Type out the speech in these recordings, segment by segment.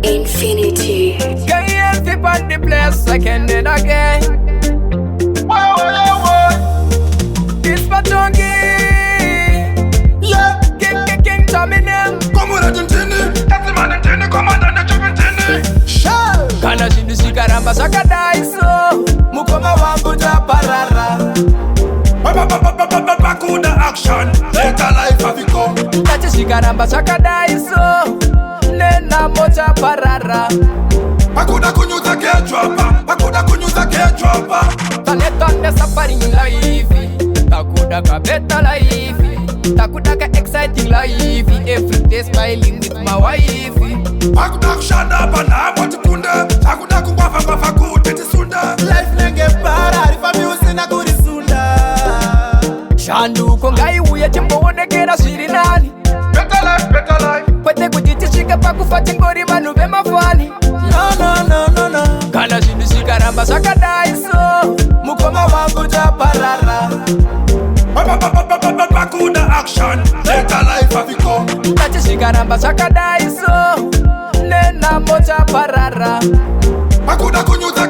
Infinity. Can you help me on the place again and again? It's Patongi. Yeah. King Tommy name. Como la Argentina, that's man Argentina, comandante Argentina. Show. Kana shindu sikaramba sakadaiso. Mukoma wangu taparara. Bakuda action, let a life have become. Tachi sikaramba sakadaiso. Nena moja parara. Bakuda kunyuza ketchup, bakuda kunyuza ketchup. Tanetonde safari life. Takuda ka better life. Takuda ka exciting life. Every day smiling with my wife. Bakuda kushanda bana botikunda. Takuda kuwafa fakude tisunda. Life nenge para, rifa music na kurisunda. Shanduko ngai uye chimbowonekera zviri nani. Better life. Kwete kutitishika pakufati ngori vanhu vemafani. No. Kana zvinhu zvikaramba zvakadai so mukoma wangu taparara. Bakuda action, let a life have become. Tati zvikaramba zvakadai so nenhamo taparara. Bakuda kunyuza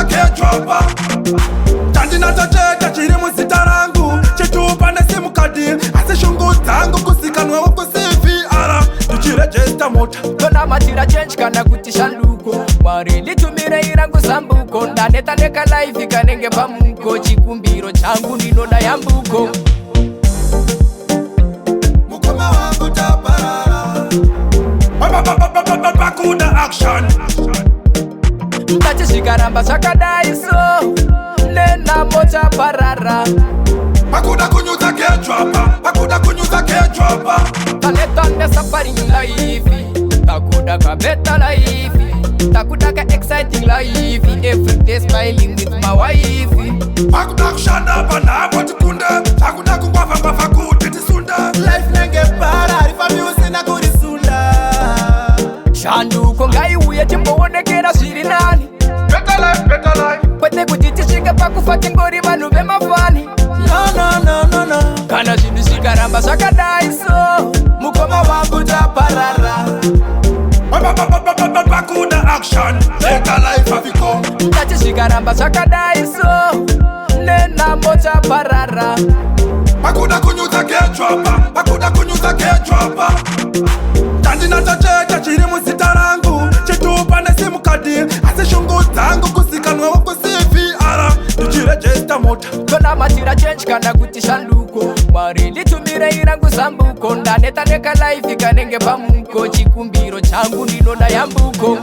ketchup. Tandina tacheka chiri muzita rangu. Chitupa nesimukadi asi shungu dzangu kuzikanwa wokuCVR. Ndichirejesta mota tonamatira change kana kuti shanduko. Mwari nditumire irangu zambuko. Ndaneta neka life kanenge pamuko. Chikumbiro changu ndinoda yambuko. mukoma wangu taparara. Bakuda action. Tati zvikaramba zvakadai so nenhamo taparara. Bakuda kunyuza ketchup. Tanetonde safari life. Takuda ka better life. Takuda ka exciting life. Every day smiling with my wife. Bakuda kushanda bana botikunda. Takuda kuwafa fakude tisunda. Life nenge para, rifa music na kurisunda. Shanduko ngai uye chimbowonekera zviri nani. Better life. Kwete kuti tisvike pakufati ngori vanhu vemafani. No. Kana zvinhu zvikaramba zvakadai so mukoma wangu taparara. Bakuda action, let a life have become. Tati zvikaramba zvakadai so nenhamo taparara. Bakuda kunyuza ketchup. Tandina tacheka chiri muzita rangu. Chitupa nesimukadi asi shungu dzangu kuzikanwa wokuCVR. Ndichirejesta mota tonamatira change kana kuti shanduko. Mwari nditumire irangu zambuko. Ndaneta neka life kanenge pamuko. Chikumbiro changu ndinoda yambuko.